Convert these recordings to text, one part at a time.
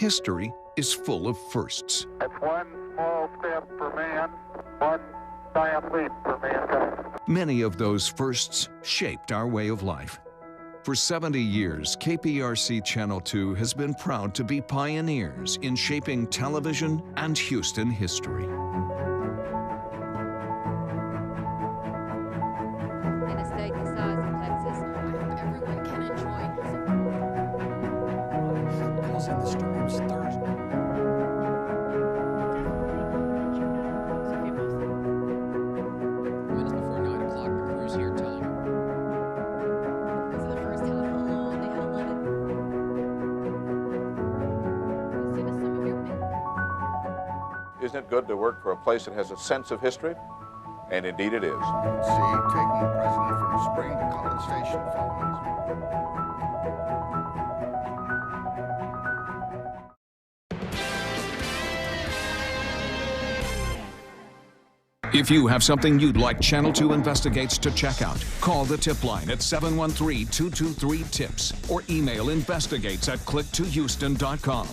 History is full of firsts. It's one small step for man, one giant leap for mankind. Many of those firsts shaped our way of life. For 70 years, KPRC Channel 2 has been proud to be pioneers in shaping television and Houston history. In a state the size of Texas, everyone can enjoy. Calls in the storms Thursday. Minutes before 9 o'clock, the crew's here telling her. This is the first time in a long they had 11. As soon as some of your Isn't it good to work for a place that has a sense of history? And indeed it is. See, taking the president from Spring to College Station following his... If you have something you'd like Channel 2 Investigates to check out, call the tip line at 713-223-TIPS or email investigates@click2houston.com.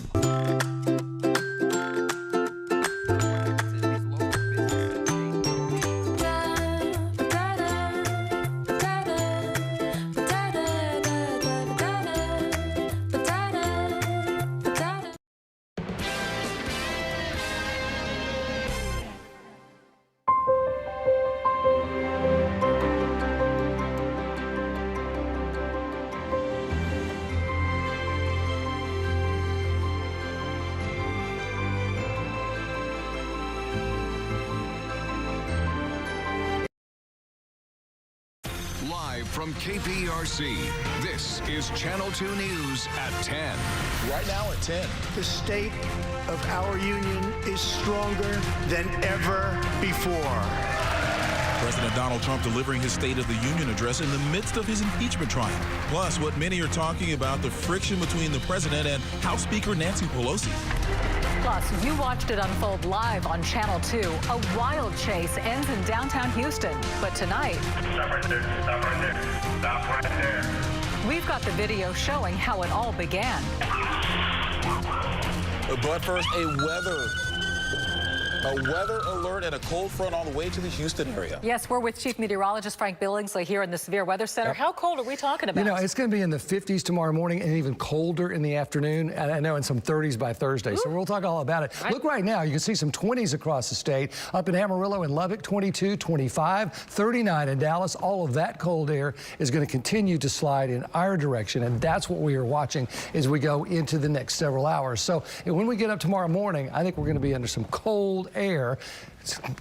Live from KPRC, this is Channel 2 News at 10. Right now at 10. The state of our union is stronger than ever before. President Donald Trump delivering his State of the Union address in the midst of his impeachment trial. Plus, what many are talking about, the friction between the president and House Speaker Nancy Pelosi. Plus, you watched it unfold live on Channel 2. A wild chase ends in downtown Houston. But tonight... Stop right there, stop right there, stop right there. We've got the video showing how it all began. But first, a weather alert and a cold front on the way to the Houston area. Yes, we're with Chief Meteorologist Frank Billingsley here in the Severe Weather Center. Yep. How cold are we talking about? You know, it's going to be in the 50s tomorrow morning and even colder in the afternoon. And I know in some 30s by Thursday. Ooh. So we'll talk all about it. Right. Look right now, you can see some 20s across the state. Up in Amarillo and Lubbock, 22, 25, 39 in Dallas. All of that cold air is going to continue to slide in our direction. And that's what we are watching as we go into the next several hours. So when we get up tomorrow morning, I think we're going to be under some cold air.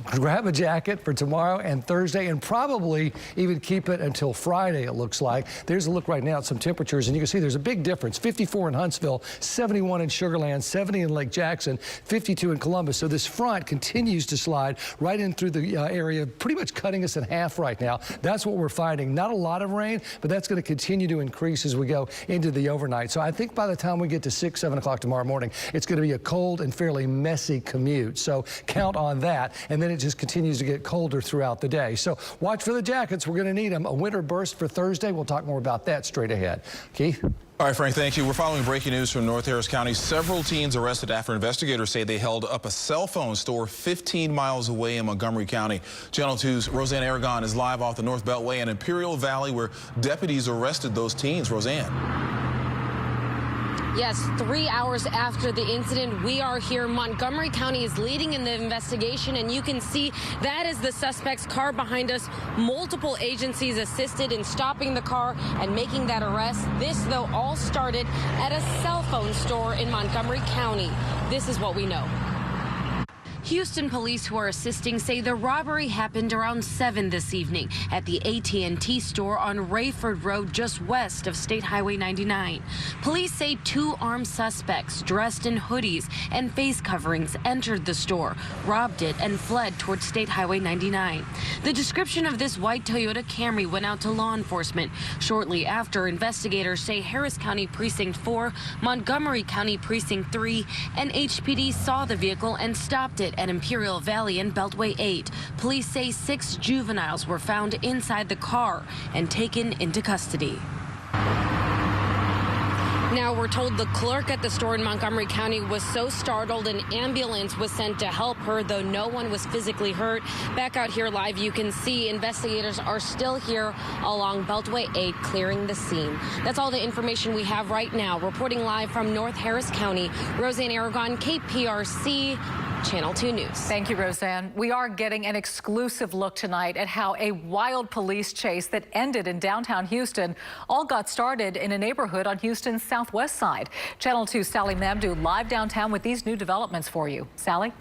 Grab a jacket for tomorrow and Thursday and probably even keep it until Friday, it looks like. There's a look right now at some temperatures, and you can see there's a big difference. 54 in Huntsville, 71 in Sugar Land, 70 in Lake Jackson, 52 in Columbus. So this front continues to slide right in through the area, pretty much cutting us in half right now. That's what we're finding. Not a lot of rain, but that's going to continue to increase as we go into the overnight. So I think by the time we get to 6, 7 o'clock tomorrow morning, it's going to be a cold and fairly messy commute. So count on that. And then it just continues to get colder throughout the day. So watch for the jackets. We're going to need them. A winter burst for Thursday. We'll talk more about that straight ahead. Keith? All right, Frank, thank you. We're following breaking news from North Harris County. Several teens arrested after investigators say they held up a cell phone store 15 miles away in Montgomery County. Channel 2's Roseanne Aragon is live off the North Beltway in Imperial Valley where deputies arrested those teens. Roseanne. Yes, 3 hours after the incident, we are here. Montgomery County is leading in the investigation, and you can see that is the suspect's car behind us. Multiple agencies assisted in stopping the car and making that arrest. This, though, all started at a cell phone store in Montgomery County. This is what we know. Houston police who are assisting say the robbery happened around 7 this evening at the AT&T store on Rayford Road just west of State Highway 99. Police say 2 armed suspects dressed in hoodies and face coverings entered the store, robbed it, and fled towards State Highway 99. The description of this white Toyota Camry went out to law enforcement. Shortly after, investigators say Harris County Precinct 4, Montgomery County Precinct 3, and HPD saw the vehicle and stopped it at Imperial Valley and Beltway 8. Police say 6 juveniles were found inside the car and taken into custody. Now, we're told the clerk at the store in Montgomery County was so startled an ambulance was sent to help her, though no one was physically hurt. Back out here live, you can see investigators are still here along Beltway 8 clearing the scene. That's all the information we have right now. Reporting live from North Harris County, Roseanne Aragon, KPRC, Channel 2 News. Thank you, Roseanne. We are getting an exclusive look tonight at how a wild police chase that ended in downtown Houston all got started in a neighborhood on Houston's southwest side. Channel 2's Sally Mamdou live downtown with these new developments for you. Sally?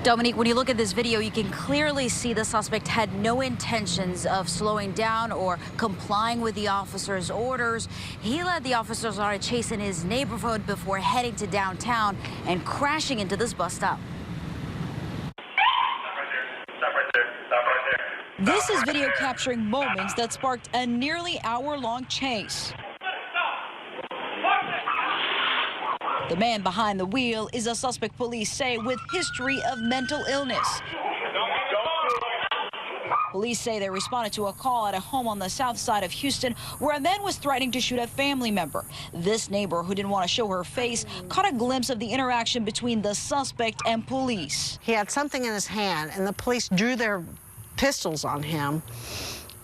Dominique, when you look at this video, you can clearly see the suspect had no intentions of slowing down or complying with the officer's orders. He led the officers on a chase in his neighborhood before heading to downtown and crashing into this bus stop. This is video capturing moments that sparked a nearly hour-long chase. The man behind the wheel is a suspect police say with history of mental illness. Police say they responded to a call at a home on the south side of Houston where a man was threatening to shoot a family member. This neighbor, who didn't want to show her face, caught a glimpse of the interaction between the suspect and police. He had something in his hand, and the police drew their pistols on him.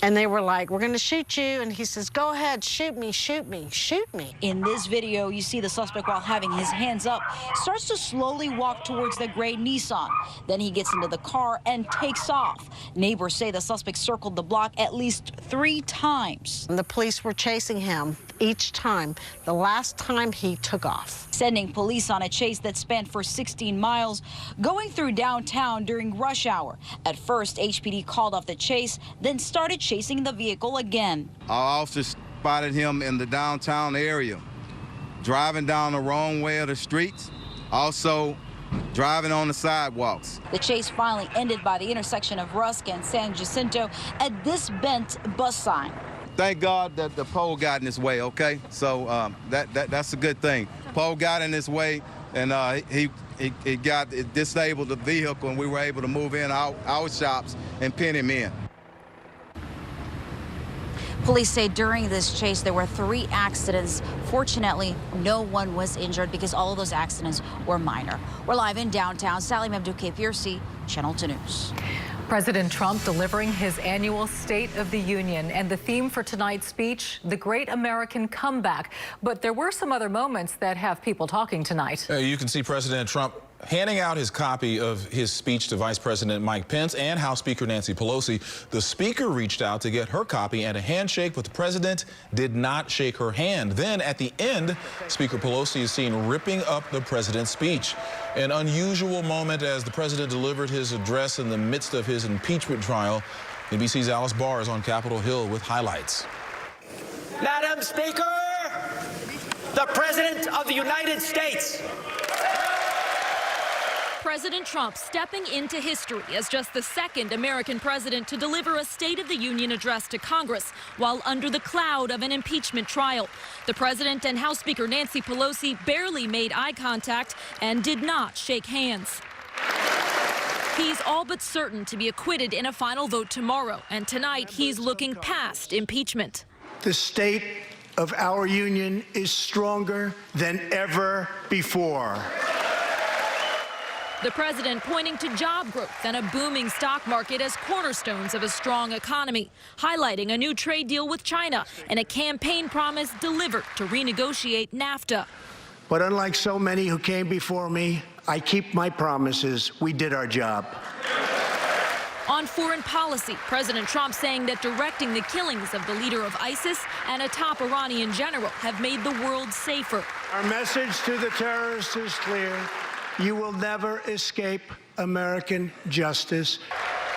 And they were like, we're going to shoot you. And he says, go ahead, shoot me, shoot me, shoot me. In this video, you see the suspect, while having his hands up, starts to slowly walk towards the gray Nissan. Then he gets into the car and takes off. Neighbors say the suspect circled the block at least 3 times. And the police were chasing him each time, the last time he took off. Sending police on a chase that spanned for 16 miles, going through downtown during rush hour. At first, HPD called off the chase, then started chasing the vehicle again. Our officers spotted him in the downtown area, driving down the wrong way of the streets, also driving on the sidewalks. The chase finally ended by the intersection of Rusk and San Jacinto at this bent bus sign. Thank God that the pole got in his way, okay? So that's a good thing. Pole got in his way, and he got it disabled the vehicle, and we were able to move in our shops and pin him in. Police say during this chase there were 3 accidents. Fortunately, no one was injured because all of those accidents were minor. We're live in downtown. Sally Mamdou, KPRC, Channel 2 News. President Trump delivering his annual State of the Union, and the theme for tonight's speech, the great American comeback. But there were some other moments that have people talking tonight. You can see President Trump handing out his copy of his speech to Vice President Mike Pence and House Speaker Nancy Pelosi. The speaker reached out to get her copy and a handshake, but the president did not shake her hand. Then at the end, Speaker Pelosi is seen ripping up the president's speech. An unusual moment as the president delivered his address in the midst of his impeachment trial. NBC's Alice Barr is on Capitol Hill with highlights. Madam Speaker, the President of the United States. President Trump stepping into history as just the 2nd American president to deliver a State of the Union address to Congress while under the cloud of an impeachment trial. The president and House Speaker Nancy Pelosi barely made eye contact and did not shake hands. He's all but certain to be acquitted in a final vote tomorrow, and tonight he's looking past impeachment. The state of our union is stronger than ever before. The president pointing to job growth and a booming stock market as cornerstones of a strong economy, highlighting a new trade deal with China and a campaign promise delivered to renegotiate NAFTA. But unlike so many who came before me, I keep my promises. We did our job. On foreign policy, President Trump saying that directing the killings of the leader of ISIS and a top Iranian general have made the world safer. Our message to the terrorists is clear. You will never escape American justice.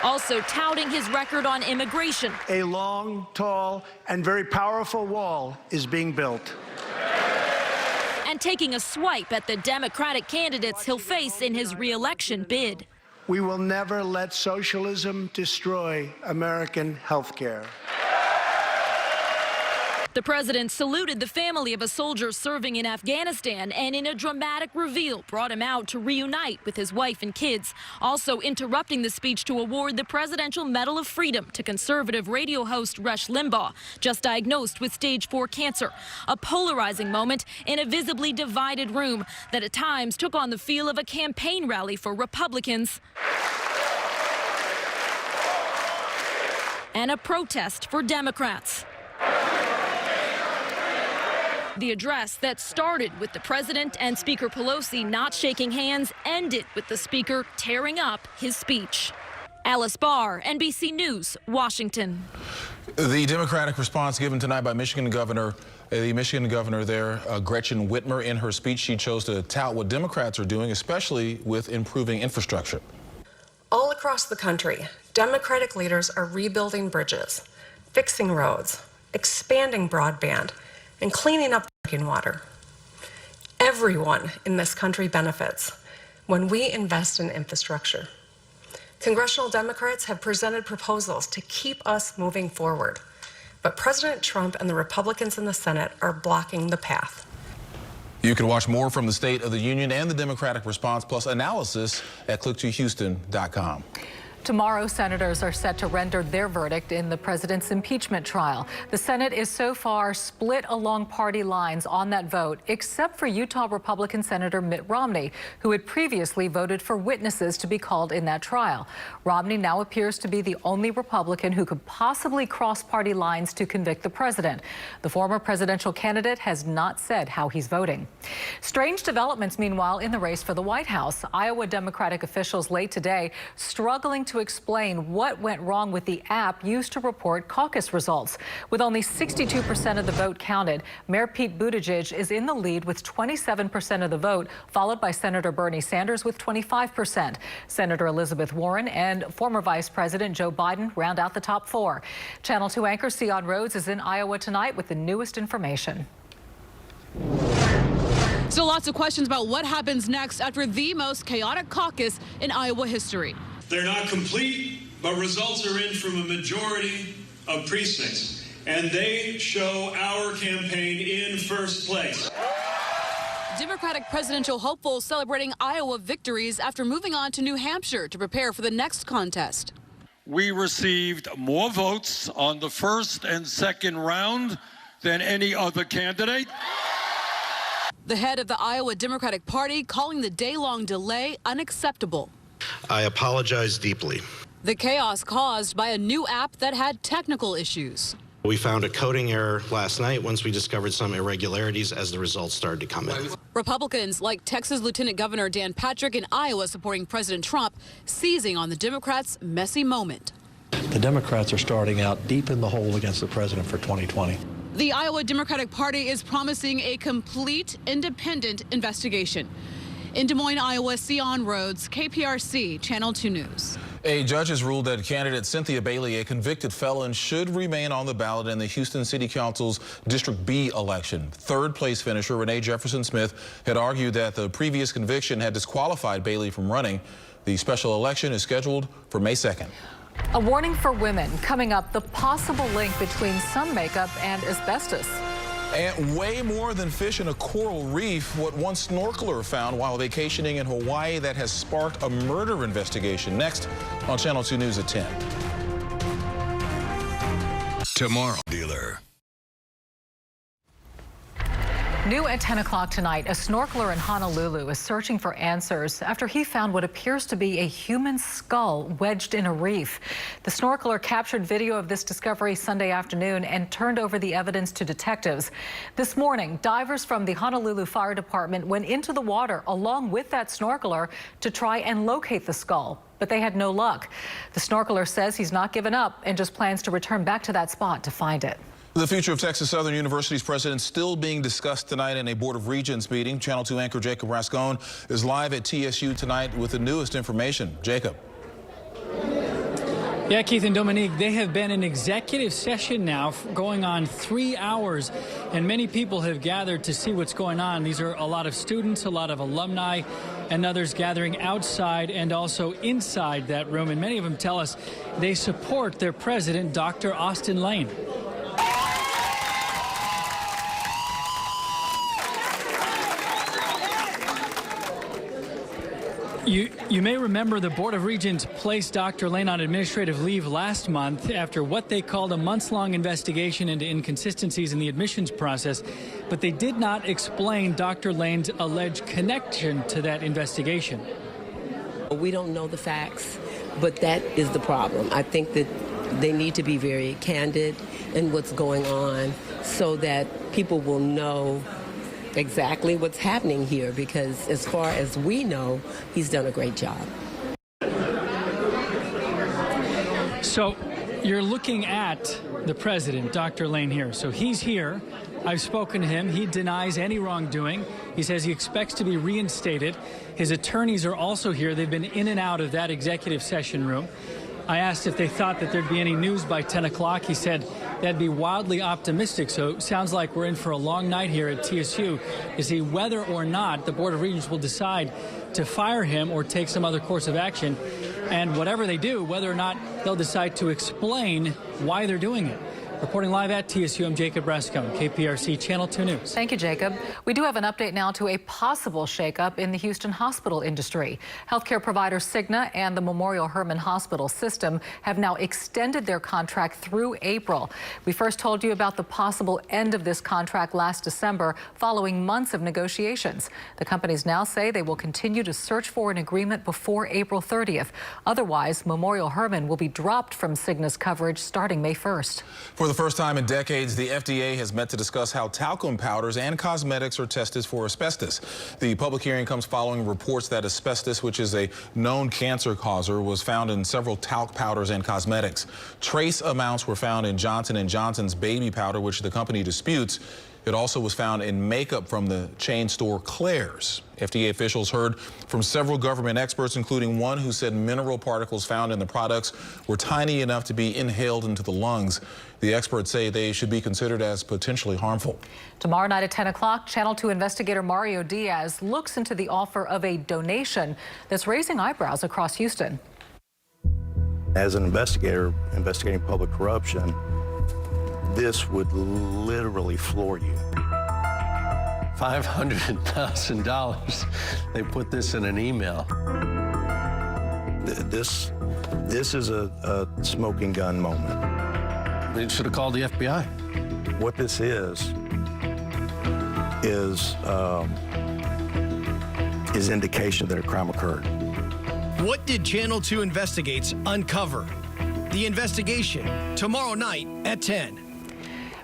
Also touting his record on immigration. A long, tall, and very powerful wall is being built. And taking a swipe at the Democratic candidates he'll face in his re-election bid. We will never let socialism destroy American health care. The president saluted the family of a soldier serving in Afghanistan and in a dramatic reveal brought him out to reunite with his wife and kids, also interrupting the speech to award the Presidential Medal of Freedom to conservative radio host Rush Limbaugh, just diagnosed with stage 4 cancer. A polarizing moment in a visibly divided room that at times took on the feel of a campaign rally for Republicans and a protest for Democrats. The address that started with the president and Speaker Pelosi not shaking hands ended with the speaker tearing up his speech. Alice Barr, NBC News, Washington. The Democratic response given tonight by the Michigan governor there, Gretchen Whitmer, in her speech, she chose to tout what Democrats are doing, especially with improving infrastructure. All across the country, Democratic leaders are rebuilding bridges, fixing roads, expanding broadband, and cleaning up drinking water. Everyone in this country benefits when we invest in infrastructure. Congressional Democrats have presented proposals to keep us moving forward, but President Trump and the Republicans in the Senate are blocking the path. You can watch more from the State of the Union and the Democratic response, plus analysis at click2houston.com. Tomorrow, senators are set to render their verdict in the president's impeachment trial. The Senate is so far split along party lines on that vote, except for Utah Republican Senator Mitt Romney, who had previously voted for witnesses to be called in that trial. Romney now appears to be the only Republican who could possibly cross party lines to convict the president. The former presidential candidate has not said how he's voting. Strange developments, meanwhile, in the race for the White House. Iowa Democratic officials late today struggling to explain what went wrong with the app used to report caucus results. With only 62% of the vote counted, Mayor Pete Buttigieg is in the lead with 27% of the vote, followed by Senator Bernie Sanders with 25%. Senator Elizabeth Warren and former Vice President Joe Biden round out the top 4. Channel 2 anchor Sion Rhodes is in Iowa tonight with the newest information. Still lots of questions about what happens next after the most chaotic caucus in Iowa history. They're not complete, but results are in from a majority of precincts, and they show our campaign in first place. Democratic presidential hopefuls celebrating Iowa victories after moving on to New Hampshire to prepare for the next contest. We received more votes on the first and second round than any other candidate. The head of the Iowa Democratic Party calling the day-long delay unacceptable. I apologize deeply. The chaos caused by a new app that had technical issues. We found a coding error last night once we discovered some irregularities as the results started to come in. Republicans like Texas Lieutenant Governor Dan Patrick in Iowa supporting President Trump, seizing on the Democrats' messy moment. The Democrats are starting out deep in the hole against the president for 2020. The Iowa Democratic Party is promising a complete independent investigation. In Des Moines, Iowa, Sion Rhodes, KPRC, Channel 2 News. A judge has ruled that candidate Cynthia Bailey, a convicted felon, should remain on the ballot in the Houston City Council's District B election. Third place finisher Renee Jefferson Smith had argued that the previous conviction had disqualified Bailey from running. The special election is scheduled for May 2nd. A warning for women coming up, the possible link between sun makeup and asbestos. And way more than fish in a coral reef, what one snorkeler found while vacationing in Hawaii that has sparked a murder investigation. Next on Channel 2 News at 10. Tomorrow. Dealer. New at 10 o'clock tonight, a snorkeler in Honolulu is searching for answers after he found what appears to be a human skull wedged in a reef. The snorkeler captured video of this discovery Sunday afternoon and turned over the evidence to detectives. This morning, divers from the Honolulu Fire Department went into the water along with that snorkeler to try and locate the skull, but they had no luck. The snorkeler says he's not given up and just plans to return back to that spot to find it. The future of Texas Southern University's president still being discussed tonight in a Board of Regents meeting. Channel 2 anchor Jacob Rascone is live at TSU tonight with the newest information. Jacob. Yeah, Keith and Dominique, they have been in executive session now going on 3 hours, and many people have gathered to see what's going on. These are a lot of students, a lot of alumni, and others gathering outside and also inside that room. And many of them tell us they support their president, Dr. Austin Lane. You may remember the Board of Regents placed Dr. Lane on administrative leave last month after what they called a months-long investigation into inconsistencies in the admissions process, but they did not explain Dr. Lane's alleged connection to that investigation. We don't know the facts, but that is the problem. I think that they need to be very candid in what's going on so that people will know exactly what's happening here, because as far as we know, he's done a great job. So you're looking at the president, Dr. Lane, here. So he's here. I've spoken to him. He denies any wrongdoing. He says he expects to be reinstated. His attorneys are also here. They've been in and out of that executive session room. I asked if they thought that there'd be any news by 10 o'clock. He said that'd be wildly optimistic. So it sounds like we're in for a long night here at TSU to see whether or not the Board of Regents will decide to fire him or take some other course of action. And whatever they do, whether or not they'll decide to explain why they're doing it. Reporting live at TSU, I'm Jacob Rascone, KPRC Channel 2 News. Thank you, Jacob. We do have an update now to a possible shakeup in the Houston hospital industry. Healthcare provider Cigna and the Memorial Hermann Hospital system have now extended their contract through April. We first told you about the possible end of this contract last December following months of negotiations. The companies now say they will continue to search for an agreement before April 30th. Otherwise, Memorial Hermann will be dropped from Cigna's coverage starting May 1st. For the first time in decades, the FDA has met to discuss how talcum powders and cosmetics are tested for asbestos. The public hearing comes following reports that asbestos, which is a known cancer causer, was found in several talc powders and cosmetics. Trace amounts were found in Johnson & Johnson's baby powder, which the company disputes. It also was found in makeup from the chain store Claire's. FDA officials heard from several government experts, including one who said mineral particles found in the products were tiny enough to be inhaled into the lungs. The experts say they should be considered as potentially harmful. Tomorrow night at 10 o'clock, Channel 2 investigator Mario Diaz looks into the offer of a donation that's raising eyebrows across Houston. As an investigator investigating public corruption, this would literally floor you. $500,000. They put this in an email. This is a smoking gun moment. They should have called the FBI. What this is indication that a crime occurred. What did Channel 2 Investigates uncover? The investigation tomorrow night at 10.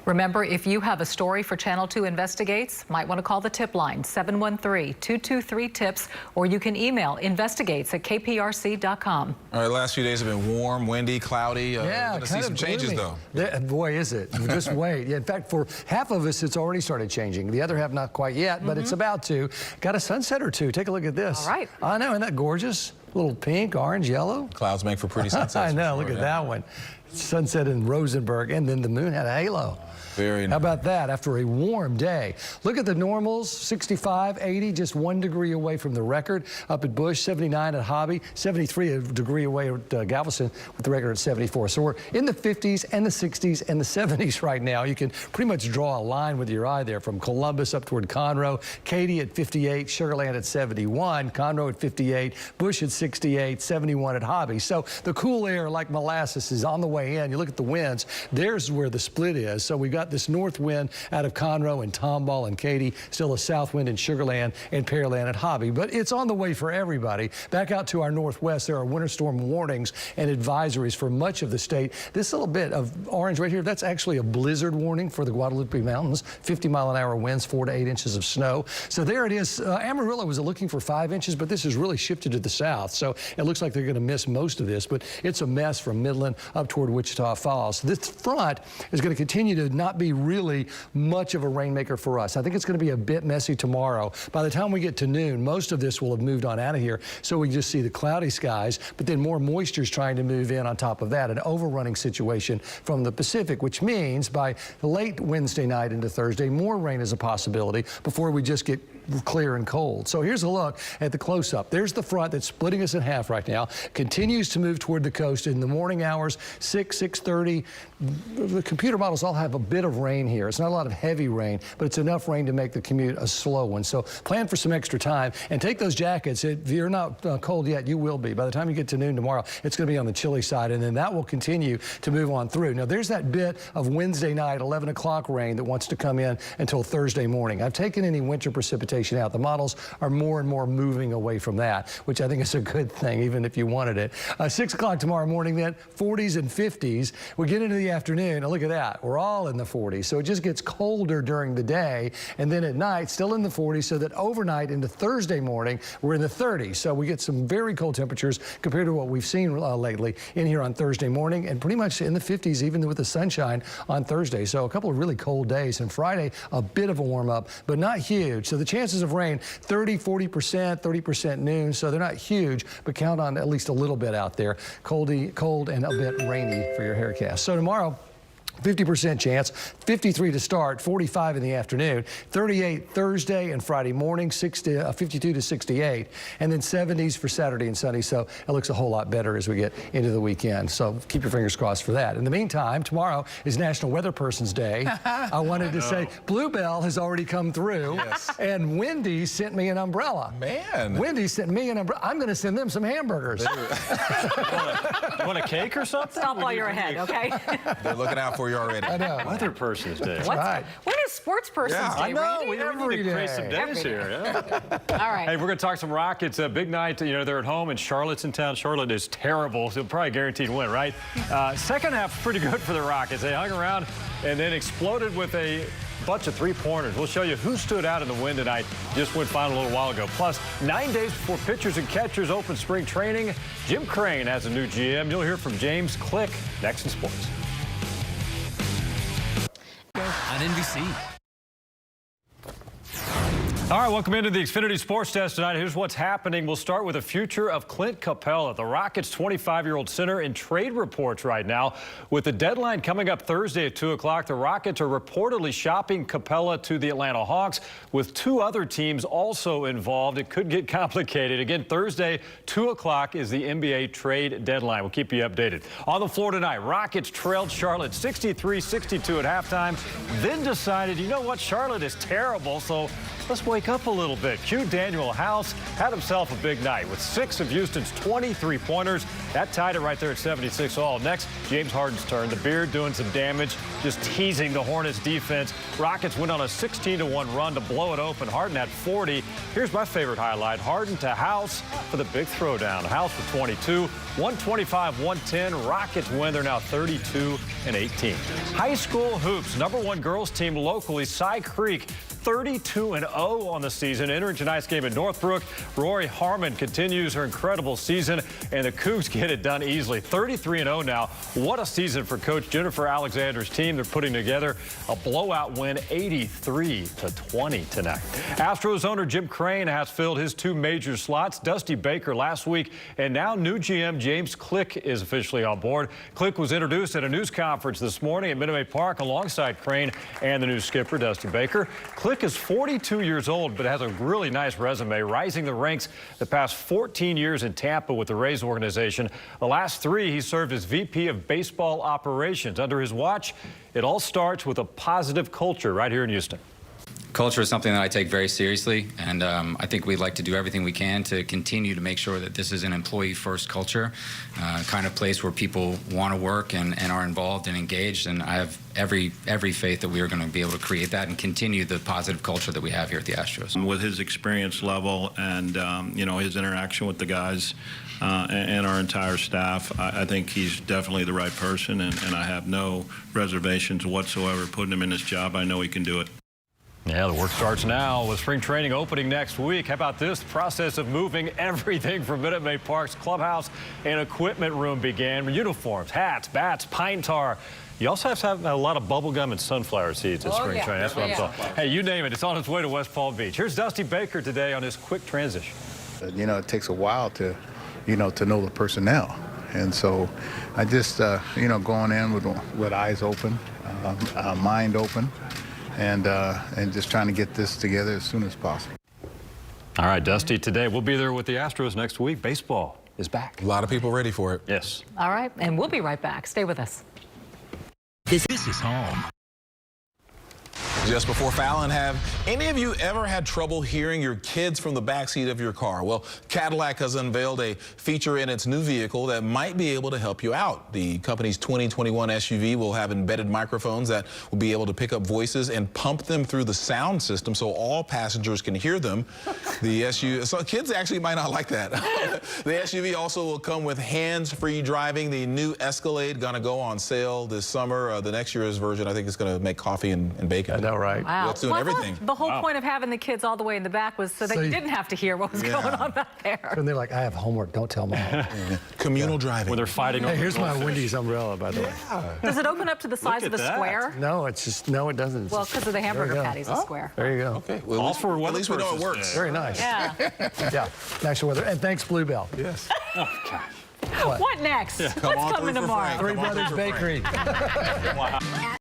Remember, if you have a story for Channel 2 Investigates, might want to call the tip line 713-223-TIPS, or you can email investigates@kprc.com. All right, last few days have been warm, windy, cloudy. Yeah, going to see some changes, though. Boy, is it. Just wait. Yeah, in fact, for half of us, it's already started changing. The other half, not quite yet, but it's about to. Got a sunset or two. Take a look at this. All right. I know, isn't that gorgeous? A little pink, orange, yellow. Clouds make for pretty sunsets. I know, sure, look at that one. Sunset in Rosenberg, and then the moon had a halo. Very nice. How about that after a warm day? Look at the normals, 65, 80, just 1 degree away from the record. Up at Bush, 79 at Hobby, 73 a degree away at Galveston with the record at 74. So we're in the 50s and the 60s and the 70s right now. You can pretty much draw a line with your eye there from Columbus up toward Conroe, Katy at 58, Sugar Land at 71, Conroe at 58, Bush at 68, 71 at Hobby. So the cool air like molasses is on the way in. You look at the winds, there's where the split is. So we've got this north wind out of Conroe and Tomball and Katy, still a south wind in Sugar Land and Pearland at Hobby. But it's on the way for everybody. Back out to our northwest, there are winter storm warnings and advisories for much of the state. This little bit of orange right here, that's actually a blizzard warning for the Guadalupe Mountains. 50-mile-an-hour winds, 4 to 8 inches of snow. So there it is. Amarillo was looking for 5 inches, but this has really shifted to the south. So it looks like they're going to miss most of this, but it's a mess from Midland up toward Wichita Falls. This front is going to continue to not be really much of a rainmaker for us. I think it's going to be a bit messy tomorrow. By the time we get to noon, most of this will have moved on out of here, so we just see the cloudy skies, but then more moisture is trying to move in on top of that, an overrunning situation from the Pacific, which means by late Wednesday night into Thursday, more rain is a possibility before we just get clear and cold. So here's a look at the close-up. There's the front that's splitting us in half right now, continues to move toward the coast in the morning hours, 6:30. The computer models all have a bit of of rain here. It's not a lot of heavy rain, but it's enough rain to make the commute a slow one. So plan for some extra time and take those jackets. If you're not cold yet, you will be. By the time you get to noon tomorrow, it's going to be on the chilly side, and then that will continue to move on through. Now, there's that bit of Wednesday night, 11 o'clock rain that wants to come in until Thursday morning. I've taken any winter precipitation out. The models are more and more moving away from that, which I think is a good thing, even if you wanted it. 6 o'clock tomorrow morning, then 40s and 50s. We get into the afternoon, and look at that. We're all in the 40s, so it just gets colder during the day, and then at night, still in the 40s, so that overnight into Thursday morning, we're in the 30s. So we get some very cold temperatures compared to what we've seen lately in here on Thursday morning, and pretty much in the 50s, even with the sunshine on Thursday. So a couple of really cold days, and Friday, a bit of a warm-up, but not huge. So the chances of rain, 30, 40%, 30% noon, so they're not huge, but count on at least a little bit out there. Cold and a bit rainy for your haircast. So tomorrow, 50% chance, 53 to start, 45 in the afternoon, 38 Thursday and Friday morning, 52 to 68, and then 70s for Saturday and Sunday. So it looks a whole lot better as we get into the weekend. So keep your fingers crossed for that. In the meantime, tomorrow is National Weather Person's Day. I wanted to say Bluebell has already come through, yes. And Wendy sent me an umbrella. Man. Wendy sent me an umbrella. I'm going to send them some hamburgers. You want a cake or something? Stop while you're ahead, okay? They're looking out for you already. I know. Weather Person's Day. That's right. When is Sports Person's Day? I know. Randy? We need to create some days here. Yeah. All right. Hey, we're going to talk some Rockets. A big night. You know, they're at home, and Charlotte's in town. Charlotte is terrible, so probably guaranteed win, right? Second half, pretty good for the Rockets. They hung around and then exploded with a bunch of three-pointers. We'll show you who stood out in the win tonight. Just went final a little while ago. Plus, 9 days before pitchers and catchers open spring training, Jim Crane has a new GM. You'll hear from James Click next in sports. On NBC. All right, welcome into the Xfinity Sports Desk tonight. Here's what's happening. We'll start with the future of Clint Capella, the Rockets' 25-year-old center, in trade reports right now. With the deadline coming up Thursday at 2 o'clock, the Rockets are reportedly shopping Capella to the Atlanta Hawks, with 2 other teams also involved. It could get complicated. Again, Thursday, 2 o'clock is the NBA trade deadline. We'll keep you updated. On the floor tonight, Rockets trailed Charlotte 63-62 at halftime, then decided, you know what, Charlotte is terrible, so let's wake up a little bit. Q Daniel House had himself a big night with 6 of Houston's 23-pointers. That tied it right there at 76 all. Next, James Harden's turn. The Beard doing some damage, just teasing the Hornets defense. Rockets went on a 16-1 run to blow it open. Harden had 40. Here's my favorite highlight. Harden to House for the big throwdown. House for 22. 125-110. Rockets win. They're now 32-18. High school hoops. #1 girls team locally, Cy Creek, 32-0 on the season. Entering tonight's game in Northbrook, Rory Harmon continues her incredible season, and the Cougs get it done easily. 33-0 now. What a season for Coach Jennifer Alexander's team. They're putting together a blowout win, 83-20 tonight. Astros owner Jim Crane has filled his 2 major slots. Dusty Baker last week, and now new GM James Click is officially on board. Click was introduced at a news conference this morning at Minute Maid Park alongside Crane and the new skipper, Dusty Baker. Click is 42 years old, but has a really nice resume, rising the ranks the past 14 years in Tampa with the Rays organization. The last 3, he served as VP of Baseball Operations. Under his watch, it all starts with a positive culture right here in Houston. Culture is something that I take very seriously, and I think we'd like to do everything we can to continue to make sure that this is an employee-first culture, kind of place where people want to work and are involved and engaged. And I have every faith that we are going to be able to create that and continue the positive culture that we have here at the Astros. With his experience level and you know, his interaction with the guys and our entire staff, I think he's definitely the right person, and I have no reservations whatsoever putting him in this job. I know he can do it. Yeah, the work starts now with spring training opening next week. How about this? The process of moving everything from Minute Maid Park's clubhouse and equipment room began. Uniforms, hats, bats, pine tar. You also have to have a lot of bubble gum and sunflower seeds at spring training. That's what I'm talking about. Hey, you name it. It's on its way to West Palm Beach. Here's Dusty Baker today on his quick transition. You know, it takes a while to, you know, to know the personnel. And so I just, you know, going in with eyes open, mind open, and just trying to get this together as soon as possible. All right, Dusty, today we'll be there with the Astros next week. Baseball is back. A lot of people ready for it. Yes. All right, and we'll be right back. Stay with us. This is home. Just before Fallon, have any of you ever had trouble hearing your kids from the backseat of your car? Well, Cadillac has unveiled a feature in its new vehicle that might be able to help you out. The company's 2021 SUV will have embedded microphones that will be able to pick up voices and pump them through the sound system so all passengers can hear them. The SUV, so kids actually might not like that. The SUV also will come with hands-free driving. The new Escalade going to go on sale this summer. The next year's version, I think, is going to make coffee and bacon. I know, right? Wow. It's doing everything. The whole point of having the kids all the way in the back was so that you didn't have to hear what was going on back there. And they're like, I have homework, don't tell mom. Communal driving. When they're fighting over here's my Wendy's umbrella, by the way. Does it open up to the size of the square? No, it's just, no, it doesn't. Well, because of the hamburger patties, a square. There you go. Okay. Well, at least we know it works. Very nice. Yeah. Yeah. Nice weather. And thanks, Bluebell. Yes. Okay. What next? What's coming tomorrow? Three Brothers Bakery. Wow.